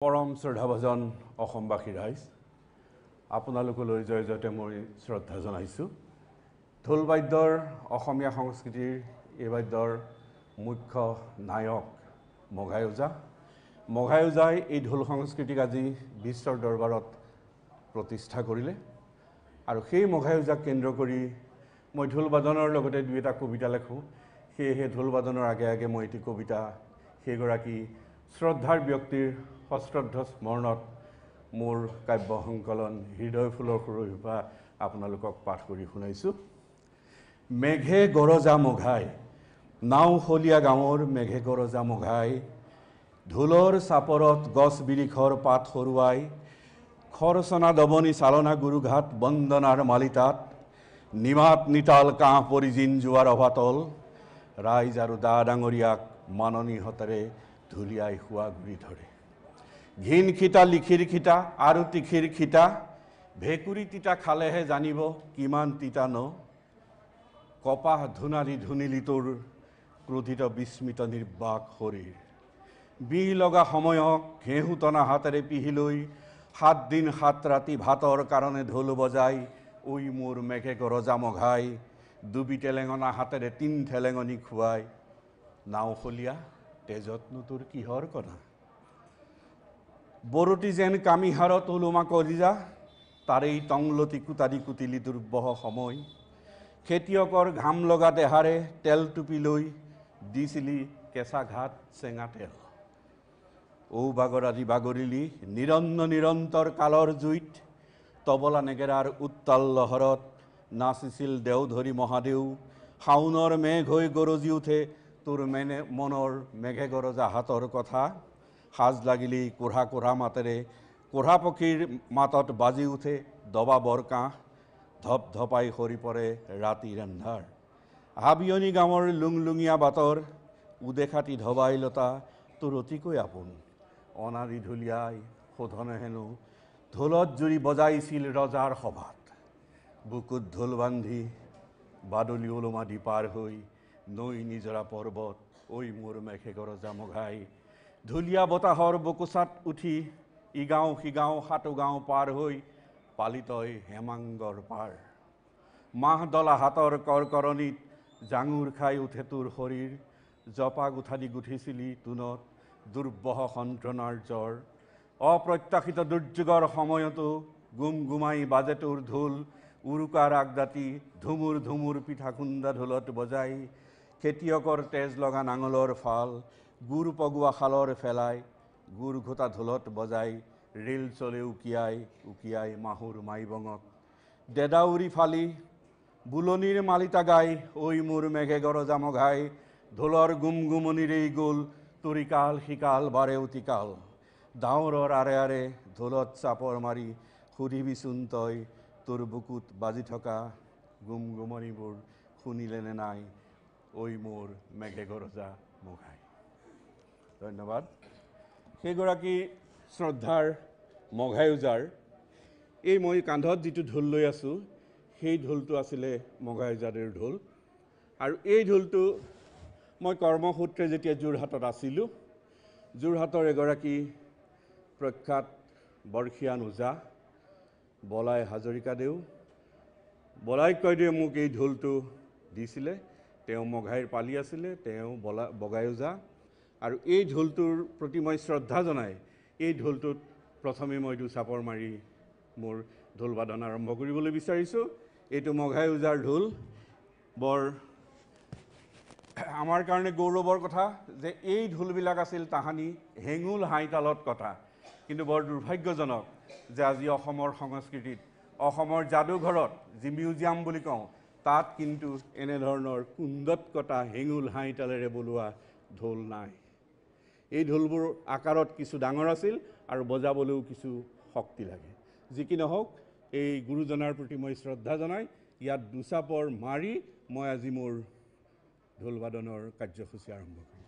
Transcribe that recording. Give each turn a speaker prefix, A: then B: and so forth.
A: পৰম শ্ৰদ্ধাভাজন অসমবাসী ৰাইজ আপোনালোকলৈ জয় জয়তে মই শ্ৰদ্ধা জনাইছোঁ। ঢোল বাদ্যৰ অসমীয়া সংস্কৃতিৰ এই বাদ্যৰ মুখ্য নায়ক মঘাই ওজা। মঘাই ওজাই এই ঢোল সংস্কৃতিক আজি বিশ্বৰ দৰবাৰত প্ৰতিষ্ঠা কৰিলে আৰু সেই মঘাই ওজাক কেন্দ্ৰ কৰি মই ঢোল বাদনৰ লগতে দুই এটা কবিতা লেখোঁ। সেয়েহে ঢোল বাদনৰ আগে আগে মই এটি কবিতা সেইগৰাকী শ্ৰদ্ধাৰ ব্যক্তিৰ সশ্ৰদ্ধ স্মৰণত মোৰ কাব্য সংকলন হৃদয় ফুলৰ সুৰভিপা আপোনালোকক পাঠ কৰি শুনাইছোঁ। মেঘে গৰজা মঘাই, নাওশলীয়া গাঁৱৰ মেঘে গৰজা মঘাই, ঢোলৰ চাপৰত গছ বিৰিখৰ পাত সৰুৱাই, খৰচনা দবনি চালনা গুৰুঘাট বন্দনাৰ মালিতাত, নিমাত নিতাল কাঁহ পৰি জিন যোৱাৰ অভাতল, ৰাইজ আৰু দা ডাঙৰীয়াক মাননি হতেৰে ঢুলিয়াই শোৱা গুৰি ধৰে। ঘিন খিতা লিখিৰ খিতা আৰু তিখিৰ খিতা, ভেকুৰী তিতা খালেহে জানিব কিমান তিতা ন, কপাহ ধুনালি ধুনিলি তোৰ ক্ৰোধিত বিস্মিত নিৰ্বাক শৰীৰ, বিহ লগা সময়ক ঘেঁহু টনা হাতেৰে পিহি লৈ 7 দিন 7 ৰাতি ভাতৰ কাৰণে ঢোল বজাই, ঐ মোৰ মেঘে গৰজা মঘাই, দুবি টেলেঙনা হাতেৰে 3 ঠেলেঙনি খুৱাই, নাওশলীয়া তেজতনো তোৰ কিহৰ কণা, বৰতি যেন কামিহাৰত ওলোমা কলিজা, তাৰেই টংলতি কুটাদি কুটিলি দুৰ্বহ সময়, খেতিয়কৰ ঘাম লগা দেহাৰে তেল টুপি লৈ দিছিলি কেঁচা ঘাট চেঙা তেল, ঔ বাগৰাদি বাগৰিলি নিৰন্তৰ কালৰ জুইত, তবলা নেগেৰাৰ উত্তাল লহৰত নাচিছিল দেওধৰি মহাদেউ, শাওনৰ মেঘ হৈ গৰজি উঠে তোৰ মনৰ মেঘে গৰজা হাতৰ কথা, সাজ লাগিলি কোঢ়া কোঢ়া মাতেৰে কোঢ়া পক্ষীৰ মাতত বাজি উঠে দবা বৰকাঁহ, ধপ ধপাই সৰি পৰে ৰাতিৰ এন্ধাৰ, হাবিয়নী গাঁৱৰ লুংলুঙীয়া বাটৰ উদেখাতি ধবাই লতা তোৰ অতিকৈ আপোন, অনাৰি ঢুলিয়াই শোধনে হেনো ঢোলত জুৰি বজাইছিল ৰজাৰ সভাত, বুকুত ঢোল বান্ধি বাদলি ওলোমা দি পাৰ হৈ নৈ নিজৰা পৰ্বত, ঐ মোৰ মেঘে গৰজা মঘাই, ঢুলীয়া বতাহৰ বকুচাত উঠি ইগাঁও সিগাঁও 7 গাঁও পাৰ হৈ পালি তই হেমাংগৰ পাৰ, মাহ দলা হাতৰ কৰকৰণিত জাঙুৰ খাই উঠে তোৰ শৰীৰ, জপা গুঠাদি গুঠিছিলি তোনত দুৰ্বহ সন্ত্ৰণাৰ জ্বৰ, অপ্ৰত্যাশিত দুৰ্যোগৰ সময়তো গুম গুমাই বাজে তোৰ ঢোল, উৰুকাৰ আগদাতি ধুমুৰ ধুমুৰ পিঠা খুন্দা ঢোলত বজাই, খেতিয়কৰ তেজ লগা নাঙলৰ ফাল গুৰ পগোৱা শালৰ ফেলাই, গুৰ ঘোটা ঢোলত বজাই ৰেল চলে উকিয়াই উকিয়াই মাহুৰ মাইবঙত, দেদাউৰি ফালি বুলনিৰ মালিতা গাই, ঐ মোৰ মেঘে গৰজা মঘাই, ঢোলৰ গুমগুমনিৰেই গ'ল তৰিকাল শিকাল বাৰে অতিকাল, ডাৱৰৰ আৰে আৰে ঢোলত চাপৰ মাৰি সুধিবিচোন তই তোৰ বুকুত বাজি থকা গুমগুমনিবোৰ শুনিলেনে নাই, ঐ মোৰ মেঘে গৰজা মঘাই। ধন্যবাদ। সেইগৰাকী শ্ৰদ্ধাৰ মঘাই ওজাৰ এই মই কান্ধত যিটো ঢোল লৈ আছোঁ সেই ঢোলটো আছিলে মঘাই ওজাদেৰ ঢোল, আৰু এই ঢোলটো মই কৰ্মসূত্ৰে যেতিয়া যোৰহাটত আছিলোঁ, যোৰহাটৰ এগৰাকী প্ৰখ্যাত বৰ্ষীয়ান ওজা বলাই হাজৰিকাদেউ, বলাই কয়দেৱে মোক এই ঢোলটো দিছিলে। তেওঁ মঘাইৰ পালি আছিলে, তেওঁ বগাই ওজা, আৰু এই ঢোলটোৰ প্ৰতি মই শ্ৰদ্ধা জনাই এই ঢোলটোত প্ৰথমে মই দুচাপৰ মাৰি মোৰ ঢোল বাদন আৰম্ভ কৰিবলৈ বিচাৰিছোঁ। এইটো মঘাই ওজাৰ ঢোল। বৰ আমাৰ কাৰণে গৌৰৱৰ কথা যে এই ঢোলবিলাক আছিল তাহানি হেঙুল হাইতালত কটা, কিন্তু বৰ দুৰ্ভাগ্যজনক যে আজি অসমৰ সংস্কৃতিত অসমৰ যাদুঘৰত যি মিউজিয়াম বুলি কওঁ তাত কিন্তু এনেধৰণৰ কুন্দত কটা হেঙুল হাইতালেৰে বলোৱা ঢোল নাই। এই ঢোলবোৰ আকাৰত কিছু ডাঙৰ আছিল আৰু বজাবলৈও কিছু শক্তি লাগে। যি কি নহওক, এই গুৰুজনাৰ প্ৰতি মই শ্ৰদ্ধা জনাই ইয়াত দুচাপৰ মাৰি মই আজি মোৰ ঢোল বাদনৰ কাৰ্যসূচী আৰম্ভ কৰিম।